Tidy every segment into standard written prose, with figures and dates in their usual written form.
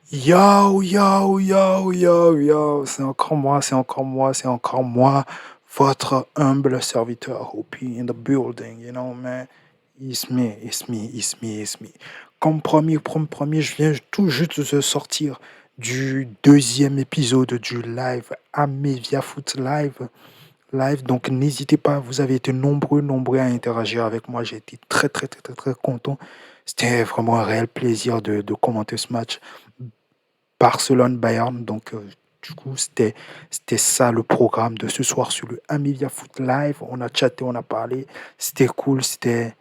Yo, yo, yo, yo, yo, c'est encore moi, c'est encore moi, c'est encore moi, votre humble serviteur, Hopi in the building, you know, man. It's me, it's me, it's me, it's me. Comme promis, je viens tout juste de sortir du deuxième épisode du live Amevia Foot Live. Donc n'hésitez pas, vous avez été nombreux à interagir avec moi. J'ai été très content. C'était vraiment un réel plaisir de commenter ce match. Barcelone-Bayern. Donc, du coup, c'était ça le programme de ce soir sur le Amelia Foot Live. On a chatté, on a parlé. C'était cool, c'était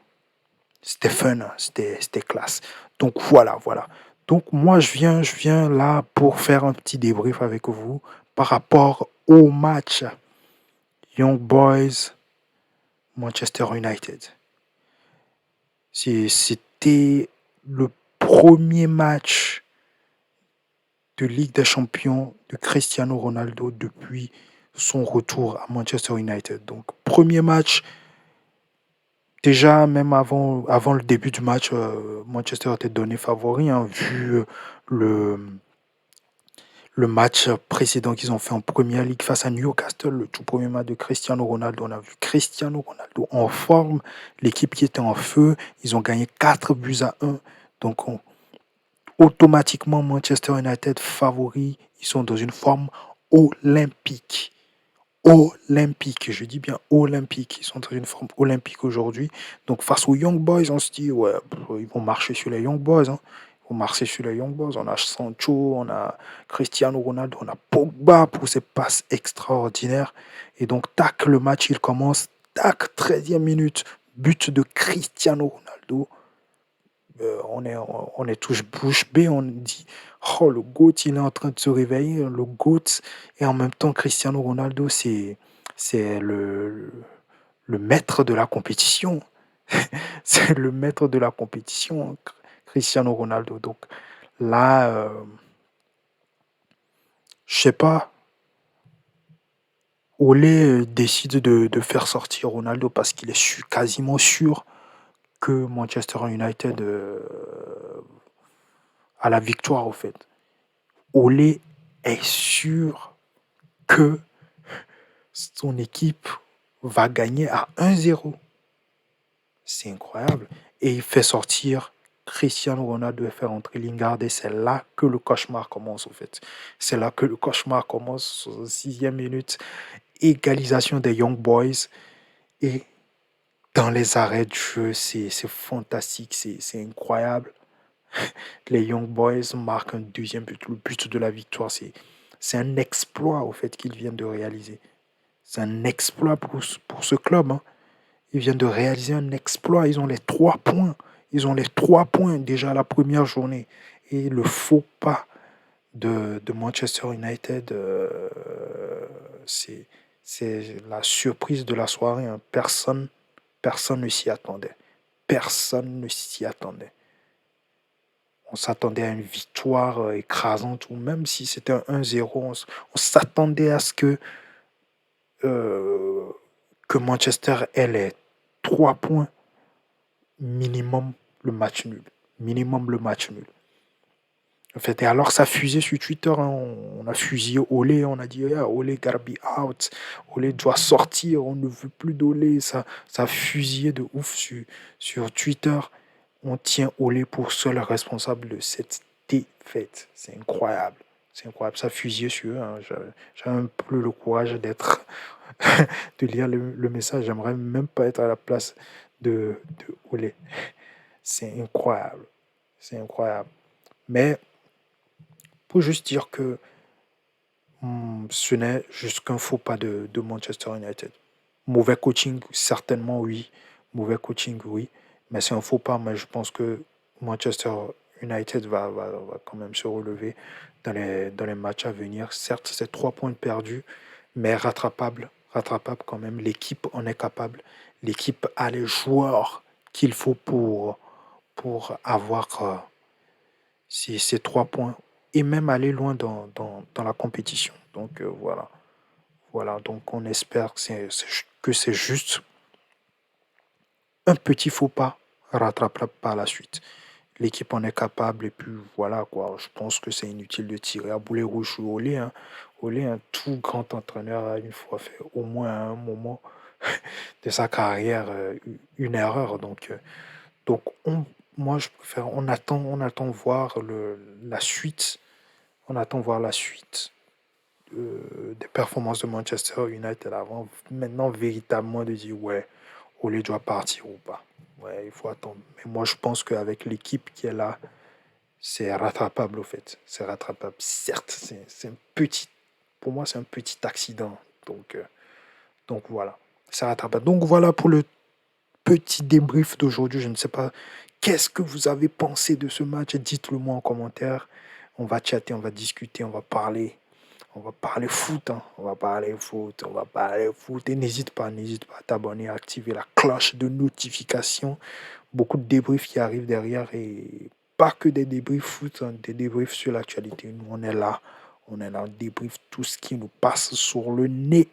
fun, hein, c'était classe. Donc, voilà. Donc, moi, je viens là pour faire un petit débrief avec vous par rapport au match Young Boys Manchester United. C'était le premier match de Ligue des Champions de Cristiano Ronaldo depuis son retour à Manchester United. Donc, premier match, déjà, même avant le début du match, Manchester était donné favori, hein, vu le, le match précédent qu'ils ont fait en Première Ligue face à Newcastle, le tout premier match de Cristiano Ronaldo. On a vu Cristiano Ronaldo en forme, l'équipe qui était en feu. Ils ont gagné 4-1. Donc, automatiquement, Manchester United favori. Ils sont dans une forme olympique. Olympique, je dis bien olympique. Ils sont dans une forme olympique aujourd'hui. Donc, face aux Young Boys, on se dit, ouais, ils vont marcher sur les Young Boys. Hein. Ils vont marcher sur les Young Boys. On a Sancho, on a Cristiano Ronaldo, on a Pogba pour ses passes extraordinaires. Et donc, tac, le match, il commence. Tac, 13e minute, but de Cristiano Ronaldo. On est tous bouche bée, on dit, oh, le GOAT, il est en train de se réveiller, le GOAT, et en même temps, Cristiano Ronaldo, c'est le maître de la compétition. C'est le maître de la compétition, Cristiano Ronaldo. Donc là, je sais pas, Olé décide de faire sortir Ronaldo parce qu'il est quasiment sûr que Manchester United a la victoire, au fait. Olé est sûr que son équipe va gagner à 1-0. C'est incroyable. Et il fait sortir Cristiano Ronaldo et faire entrer Lingard. Et c'est là que le cauchemar commence, en fait. C'est là que le cauchemar commence, 6e minute. Égalisation des Young Boys. Et dans les arrêts de jeu, c'est fantastique, c'est incroyable. Les Young Boys marquent un deuxième but, le but de la victoire. C'est un exploit, au fait, qu'ils viennent de réaliser. C'est un exploit pour ce club. Hein. Ils viennent de réaliser un exploit. Ils ont les 3 points. Ils ont les 3 points déjà la première journée. Et le faux pas de Manchester United, c'est la surprise de la soirée. Hein. Personne ne s'y attendait. Personne ne s'y attendait. On s'attendait à une victoire écrasante, ou même si c'était un 1-0, on s'attendait à ce euh, que Manchester ait les 3 points minimum le match nul. Minimum le match nul. En fait, et alors ça fusait sur Twitter, hein, on a fusillé Olé, on a dit yeah, Olé gotta be out, Olé doit sortir, on ne veut plus d'Olé, ça a fusillé de ouf sur Twitter. On tient Olé pour seul responsable de cette défaite. C'est incroyable. C'est incroyable. Ça fusillait sur eux. Hein. J'avais un peu le courage de lire le message. J'aimerais même pas être à la place de Olé. C'est incroyable. C'est incroyable. Mais pour juste dire que ce n'est juste qu'un faux pas de Manchester United. Mauvais coaching, certainement oui. Mauvais coaching, oui. Mais c'est un faux pas. Mais je pense que Manchester United va quand même se relever dans les matchs à venir. Certes, c'est 3 points perdus, mais rattrapable quand même. L'équipe en est capable. L'équipe a les joueurs qu'il faut pour avoir ces 3 points et même aller loin dans la compétition. Donc voilà. Voilà, donc on espère que c'est juste un petit faux pas rattrapable par la suite. l'équipe en est capable. Et puis voilà, quoi. Je pense que c'est inutile de tirer à boulet rouge ou au lait, hein. Au lait, un tout grand entraîneur a une fois fait au moins à un moment de sa carrière une erreur. Donc moi, je préfère, on attend voir la suite. On attend voir la suite des performances de Manchester United avant maintenant véritablement de dire ouais, Ole doit partir ou pas. Ouais, il faut attendre. Mais moi, je pense qu'avec l'équipe qui est là, c'est rattrapable au fait. C'est rattrapable. Certes, c'est un petit, pour moi, c'est un petit accident. Donc, euh, donc voilà, c'est rattrapable. Donc voilà pour le petit débrief d'aujourd'hui. Je ne sais pas qu'est-ce que vous avez pensé de ce match. Dites-le moi en commentaire. On va chatter, on va discuter, on va parler. On va parler foot, hein. On va parler foot, on va parler foot. Et n'hésite pas à t'abonner, à activer la cloche de notification. Beaucoup de débriefs qui arrivent derrière et pas que des débriefs foot, hein, des débriefs sur l'actualité. Nous, on est là, on débrief tout ce qui nous passe sur le nez.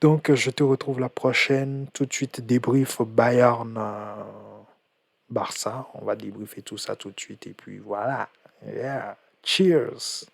Donc, je te retrouve la prochaine. Tout de suite, débrief Bayern Barça. On va débriefer tout ça tout de suite. Et puis voilà. Yeah. Cheers.